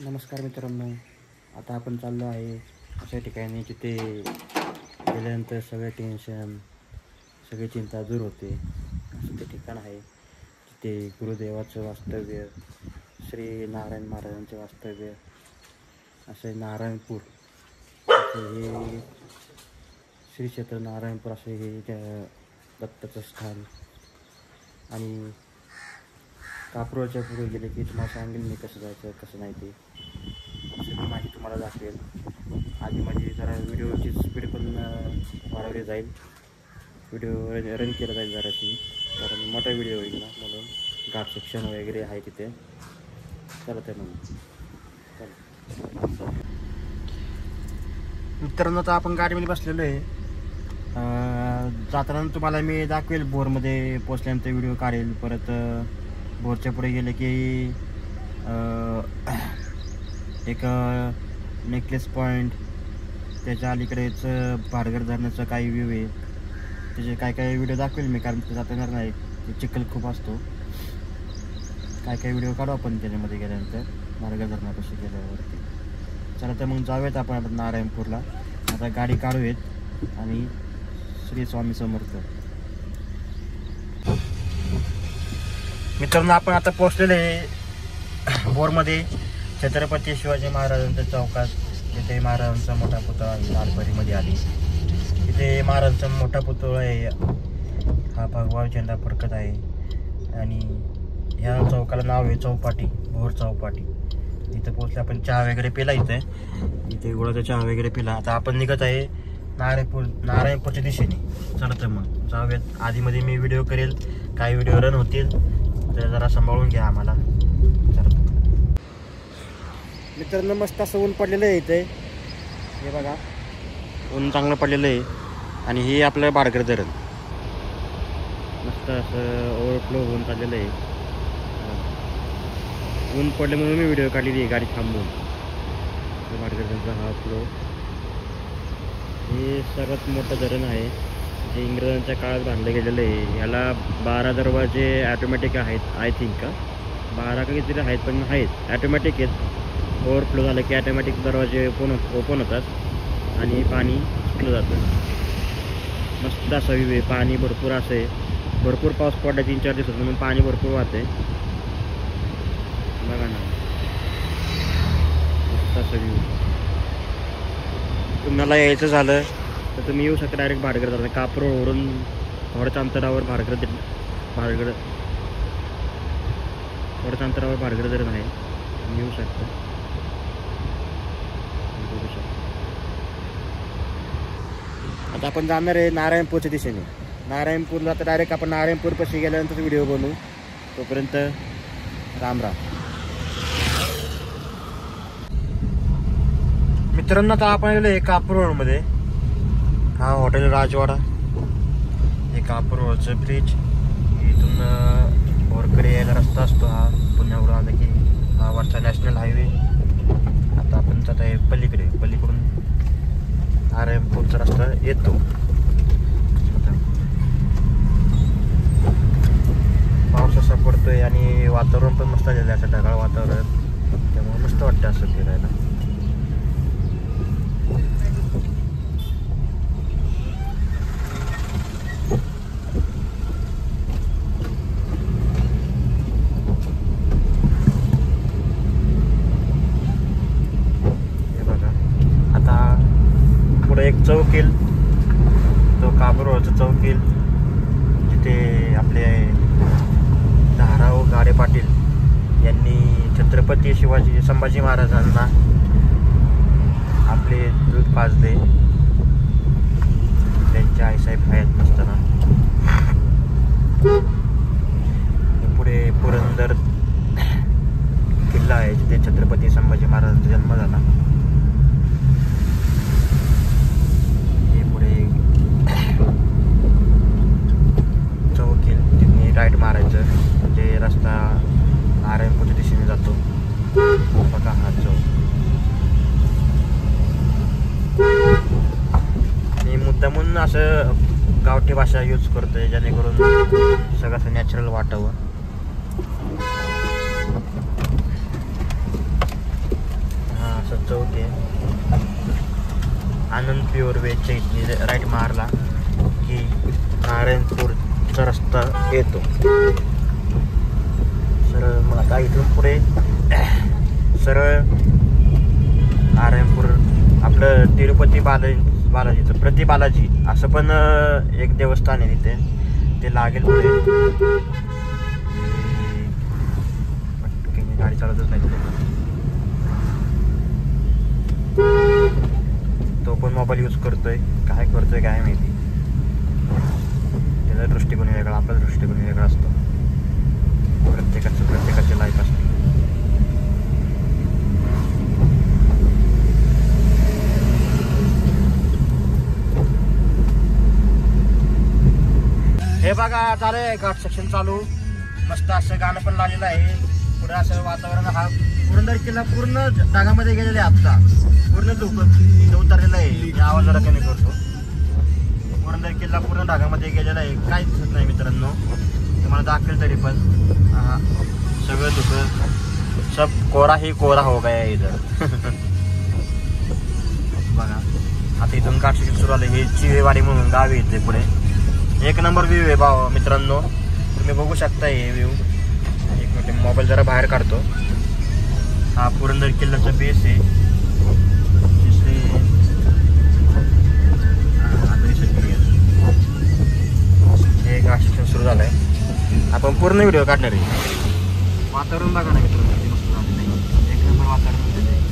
नमस्कार मित्रांनो, आता आपण चाललो आहे अशा ठिकाणी जिथे गेल्यानंतर सगळे टेन्शन, सगळी चिंता दूर होते. असं ते ठिकाण आहे जिथे गुरुदेवाचं वास्तव्य, श्री नारायण महाराजांचे वास्तव्य, असे नारायणपूर असे हे श्री क्षेत्र नारायणपूर असे हे दत्ताचं स्थान. आणि कापरोळच्या पुढे गेले की तुम्हाला सांगेल मी कसं जायचं कसं नाही ते सगळी माहिती तुम्हाला दाखवेल. आधी माझी जरा व्हिडिओची स्पीड पण वाढवली जाईल, व्हिडिओ रन केला जाईल जराशी, कारण मोठा व्हिडिओ होईल ना, म्हणून घाट सेक्शन वगैरे आहे तिथे. चला तर म्हणून मित्रांनो, तर आपण गाडीमध्ये बसलेलो आहे. जाताना तुम्हाला मी दाखवेल, बोरमध्ये पोचल्यानंतर व्हिडिओ काढेल. परत बोरच्या पुढे गेले की एक नेकलेस पॉईंट, त्याच्या अलीकडेच भाटघर धरणाचं काही व्ह्यू आहे, त्याचे काय काय व्हिडिओ दाखवेल मी, कारण ते जाता येणार नाही, ते चिखल खूप असतो. काय काय व्हिडिओ काढू आपण त्याच्यामध्ये गेल्यानंतर भाटघर धरणापाशी गेल्यावरती. चला तर मग जाऊयात आपण नारायणपूरला. आता गाडी काढूयात आणि श्री स्वामी समर्थ. मित्रांनो, आपण आता पोहोचलेले आहे बोरमध्ये छत्रपती शिवाजी महाराजांच्या चौकात, तिथे महाराजांचा मोठा पुतळा आहे. लालपरीमध्ये आली तिथे महाराजांचा मोठा पुतळा आहे. हा भगवा झेंडा फडकत आहे आणि ह्या चौकाला नाव आहे चौपाटी, भोर चौपाटी. इथं पोहोचले आपण. चहा वगैरे पिला इथे गुळाचा चहा वगैरे पिला. आता आपण निघत आहे नारायणपूरच्या दिशेने. चला तर मग जाऊयात. आधीमध्ये मी व्हिडिओ करेल, काही व्हिडिओ रन होतील, तर जरा सांभाळून घ्या आम्हाला. चला मित्रांनो, मस्त असं ऊन पडलेलं आहे इथे, हे बघा, ऊन चांगलं पडलेलं आहे. आणि हे आपलं भाटघर धरण मस्त असं ओव्हरफ्लो होऊन चाललेलं आहे. ऊन पडले म्हणून मी व्हिडिओ काढलेली आहे गाडी थांबवून. भाटघर धरणचा हा फ्लो, हे सर्वात मोठं धरण आहे जे इंग्रजांच्या काळात बांधलं गेलेलं आहे. याला 12 दरवाजे ॲटोमॅटिक आहेत, आय थिंक का 12 का किती आहेत, पण आहेत ॲटोमॅटिक आहेत. ओव्हरफ्लो झालं की ॲटोमॅटिक दरवाजे ओपन होतात आणि पाणी सुटलं जातं. मस्त असा व्ह्यू आहे. पाणी भरपूर असं आहे, भरपूर पाऊस पडला 3-4 दिवसात, म्हणून पाणी भरपूर वाहते. बघा ना, मस्त असं व्ह्यू. तुम्हाला यायचं झालं तर तुम्ही येऊ शकता डायरेक्ट भाटघर धरण. कापरोळवरून थोड्याच अंतरावर भाटघर धरण आहे, तुम्ही येऊ शकता. आता आपण जाणार आहे नारायणपूरच्या दिशेने. नारायणपूरला तर डायरेक्ट आपण नारायणपूरपाशी गेल्यानंतर व्हिडिओ बनवू. तोपर्यंत राम राम. मित्रांनो, आता आपण गेलो आहे कापरोळमध्ये. हा हॉटेल राजवाडा, हे कापरोळचं ब्रिज. इथून भोरकडे यायला रस्ता असतो हा, पुण्यावरून आला की हा वरचा नॅशनल हायवे. आता आपण जात आहे पलीकडून नारायणपूरचा रस्ता येतो. पाऊस असा पडतोय आणि वातावरण पण मस्त झालेलं आहे, असं ढगाळ वातावरण, त्यामुळे मस्त वाटतं असं फिरायला. एक चौक येईल, तो कापरोळचा चौक येईल, जिथे आपले धाराव गाडे पाटील यांनी छत्रपती शिवाजी संभाजी महाराजांना आपले दूध पाजले त्यांच्या आईसाहेब हयात नसताना. पुढे पुरंदर किल्ला आहे जिथे छत्रपती संभाजी महाराजांचा जन्म झाला. राईट मारायचं म्हणजे रस्ता नारायणपूरच्या दिशेने जातो. बघा हा चौक. आणि मुद्दामून असं गावठी भाषा यूज करतोय जेणेकरून सगळं असं नॅचरल वाटावं. आनंद प्युअर वेजच्या इथली राईट मारला की नारायणपूरचा रस्ता येतो सरळ. मग आता इथून पुढे सरळ नारायणपूर आपलं तिरुपती बालाजीचं प्रति बालाजी असं पण एक देवस्थान आहे तिथे, ते लागेल पुढे. पटकन गाडी चालतच नाही तिथे. तो पण मोबाईल यूज करतोय, काय करतोय काय माहिती. त्याचा दृष्टिकोन वेगळा, आपला दृष्टिकोन वेगळा असतो. प्रत्येकाची लाईफ असते. हे बघा चालू घाट सेक्शन चालू. मस्त असं गाणं पण लागलेलं आहे. पुढे असं वातावरण. हा पुरंदर किल्ला पूर्ण ढगामध्ये गेलेला आहे. आता पूर्ण धुकं उतरलेलं आहे. मी आवाज जरा कमी करतो. पुरंदर किल्ला पूर्ण ढगामध्ये गेलेला आहे. काहीच दिसत नाही मित्रांनो, तुम्हाला दाखवेल तरी पण. हा सगळं धुकं, सब कोरा ही कोरा हो गया इधर. बघा आता इथून घाट सेक्शन सुरू आलं. हे चिवेवाडी म्हणून गाव येते पुढे. एक नंबर व्ह्यू आहे भाऊ मित्रांनो, तुम्ही बघू शकता हे व्ह्यू. एक मिनिट मोबाईल जरा बाहेर काढतो. हा पुरंदर किल्ल्याचा बेस आहे. हे घाट सेक्शन सुरू झालं आहे. आपण पूर्ण व्हिडिओ काढणार आहे. वातावरण बघा ना मित्रांनो, किती मस्त झालेलं आहे. एक नंबर वातावरण झालेलं आहे.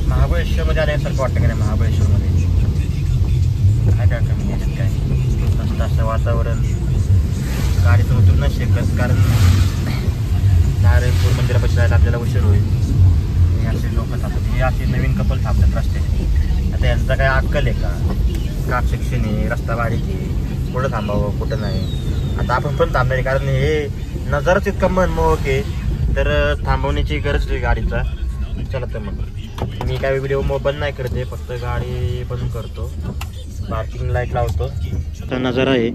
महाबळेश्वरमध्ये आल्यासारखं वाटतं का नाही? महाबळेश्वरमध्ये काय काय कमी याच्यात काय मस्त असं वातावरण. गाडीतून उतरू नाही शकत कारण नारायणपूर मंदिरापाशी जायला आपल्याला उशीर होईल. हे असे लोक थांबतात, हे असे नवीन कपल थांबतात रस्त्याने. आता यांचा काय अक्कल आहे का? घाट सेक्शन आहे, रस्ता बारीक आहे, कुठं थांबावं कुठं नाही. आता आपण पण थांबणार कारण हे नजाराच इतका मनमोहक आहे, तर थांबवण्याची गरज आहे गाडीचा. चला तर मग मी काय व्हिडिओ बंद नाही करते, फक्त गाडी बंद करतो, पार्किंग लाईट लावतो. तर नजारा आहे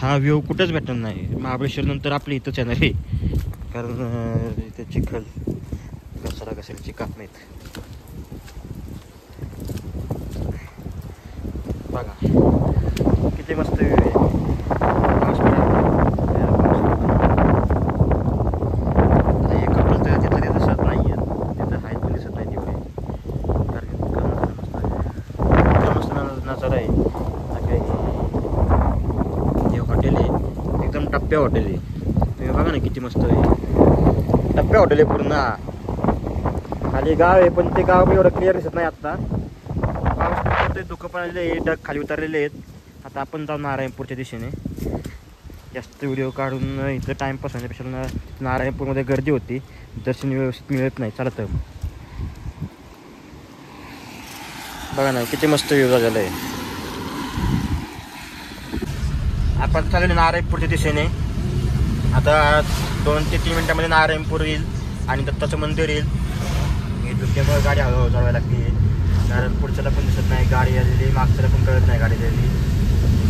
हा व्ह्यू कुठंच भेटणार नाही. महाबळेश्वर नंतर आपली इथंच येणार आहे कारण इथे चिखल घसरा घसरीची काप नाहीत. बघा किती मस्त व्ह्यू आहे. पाऊस पडा टप्प्या हॉटेल आहे. तुम्ही बघा ना किती मस्त आहे. टप्प्या हॉटेल आहे पूर्ण. खाली गाव आहे पण ते गाव एवढं क्लिअर दिसत नाही आत्ता. पाऊस पडतोय, धुकं पण आलेले आहे, ढग खाली उतरलेले आहेत. आता आपण जाऊ नारायणपूरच्या दिशेने. जास्त व्हिडिओ काढून इथं टाईमपास होण्यापेक्षा नारायणपूरमध्ये गर्दी होती, दर्शन व्यवस्थित मिळत नाही. चला तर बघा ना किती मस्त व्ह्यू झालेला आहे. आपण चालले नारायणपूरच्या दिशेने. आता 2 ते 3 मिनिटांमध्ये नारायणपूर येईल आणि दत्ताचं मंदिर येईल. धुक्यामुळे गाडी हळूहळू चालवायला लागते, कारण पुढच्याला पण दिसत नाही गाडी आलेली, मागच्याला पण कळत नाही गाडी आलेली,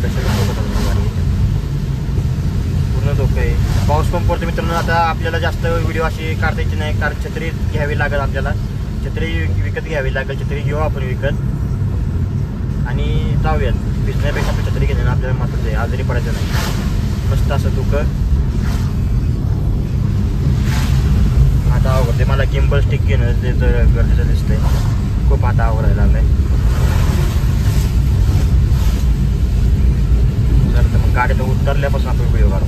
कशाला धोका गाडी पूर्ण धोका आहे. पाऊस पण पडतो मित्रांनो. आता आपल्याला जास्त व्हिडिओ अशी काढता यायची नाही, कारण छत्री घ्यावी लागेल आपल्याला, छत्री विकत घ्यावी लागेल. छत्री घेऊ आपण विकत आणि जाऊयात. भिजण्यापेक्षा आपण छत्री घेणं आपल्याला महत्त्वाचं आहे, आजारी पडायचं नाही. मस्त असं धुकं आता आवडते मला. गिम्बल स्टिक घेणं ते तर गरजेचं दिसतंय, खूप आता आवडायला लागलंय. तर मग गाडीत उतरल्यापासून आपण व्हिडिओ काढू.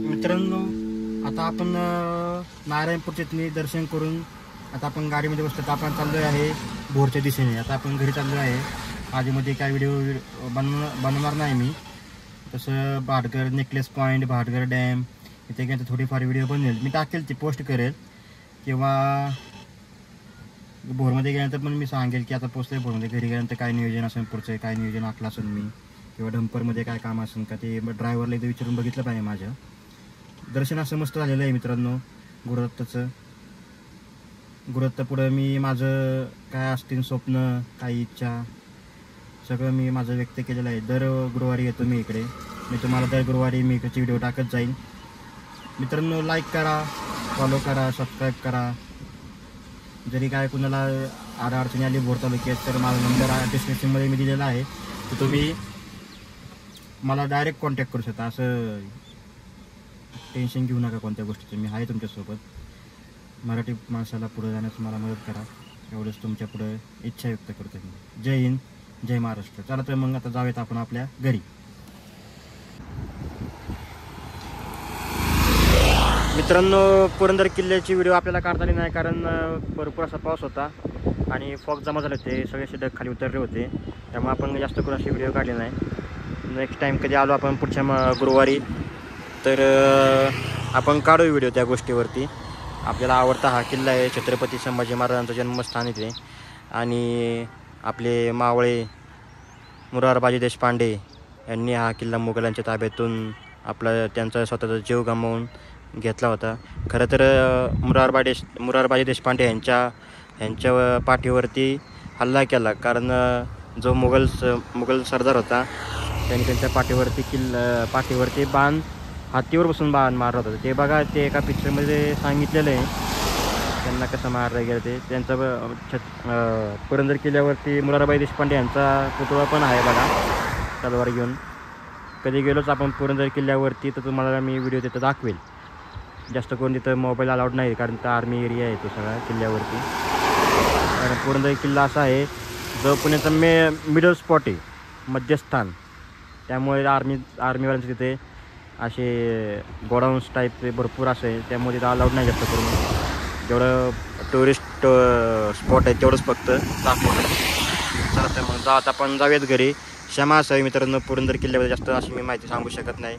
मित्रांनो, आता आपण नारायणपूरचे दर्शन करून आता आपण गाडीमध्ये बसतो. आपण चाललो आहे भोरच्या दिशेने. आता आपण घरी चाललो आहे. आधीमध्ये काय व्हिडिओ बनवणार नाही मी. तसं Bhatghar necklace point, Bhatghar dam इथे गेलं थोडीफार व्हिडिओ बनवेल मी, टाकेल ती पोस्ट करेल. किंवा भोरमध्ये गेल्यानंतर पण मी सांगेल की आता पोचले भोरमध्ये, घरी गेल्यानंतर काय नियोजन असेल पुढचं, काय नियोजन आखलं असेल मी, किंवा डंपरमध्ये काय काम असेल का ते ड्रायव्हरला एकदा विचारून बघितलं पाहिजे. माझं दर्शन असं मस्त झालेलं आहे मित्रांनो गुरुदत्ताचं. गुरुदत्त पुढं मी माझं काय असतील स्वप्न, काही इच्छा सगळं मी माझं व्यक्त केलेलं आहे. दर गुरुवारी येतो मी इकडे. मी तुम्हाला दर गुरुवारी मी इकडची व्हिडिओ टाकत जाईल. मित्रांनो, लाईक करा, फॉलो करा, सबस्क्राईब करा. जरी काय कुणाला अडचणी आली भोर तालुक्यात तर माझा नंबर डिस्क्रिप्शनमध्ये मी दिलेला आहे, तर तुम्ही मला डायरेक्ट कॉन्टॅक्ट करू शकता. असं टेन्शन घेऊ नका कोणत्या गोष्टीचं, मी आहे तुमच्यासोबत. मराठी माणसाला पुढे जाण्यास मला मदत करा, एवढंच तुमच्या पुढे इच्छा व्यक्त करतो मी. जय हिंद, जय महाराष्ट्र. चला तर मग आता जाऊयात आपण आपल्या घरी. मित्रांनो, पुरंदर किल्ल्याची व्हिडिओ आपल्याला काढता आली नाही, कारण भरपूर असा पाऊस होता आणि फॉग जमा झाले होते, सगळे असे ढग खाली उतरले होते. त्यामुळे आपण जास्त करून अशी व्हिडिओ काढले नाही. नेक्स्ट टाईम कधी आलो आपण पुढच्या गुरुवारी तर आपण काढू व्हिडिओ त्या गोष्टीवरती. आपल्याला आवडता हा किल्ला आहे, छत्रपती संभाजी महाराजांचं जन्मस्थान इथे. आणि आपले मावळे मुरारबाजी देशपांडे यांनी हा किल्ला मुघलांच्या ताब्यातून त्यांचा स्वतःचा जीव गमावून घेतला होता. खरं तर मुरारबाजी देशपांडे यांच्या पाठीवरती हल्ला केला, कारण जो मुघल सरदार होता त्यांनी त्यांच्या पाठीवरती बाण, हातीवर बसून बाण मारत होता. ते बघा, ते एका पिक्चरमध्ये सांगितलेलं आहे त्यांना कसं मारलं गेलं ते. त्यांचा पुरंदर किल्ल्यावरती मुरारबाई देशपांडे यांचा पुतळा पण आहे बघा. तलवार घेऊन. कधी गेलोच आपण पुरंदर किल्ल्यावरती तर तुम्हाला मी व्हिडिओ तिथं दाखवेल. जास्त करून तिथं मोबाईल अलाउड नाही कारण तर आर्मी एरिया आहे तो सगळा किल्ल्यावरती. कारण पुरंदर किल्ला असा आहे जो पुण्याचा मिडल स्पॉट आहे, मध्यस्थान. त्यामुळे आर्मीवाल्यांचे तिथे असे गोडाऊन्स टाईप भरपूर असं आहे. त्यामुळे तिथं अलाउड नाही जास्त करून. जेवढं टुरिस्ट स्पॉट आहे तेवढंच फक्त दाखवलं. चला तर मग आता आपण जाऊयात घरी. क्षमा असावी मित्रांनो, पुरंदर किल्ल्याबद्दल जास्त अशी मी माहिती सांगू शकत नाही.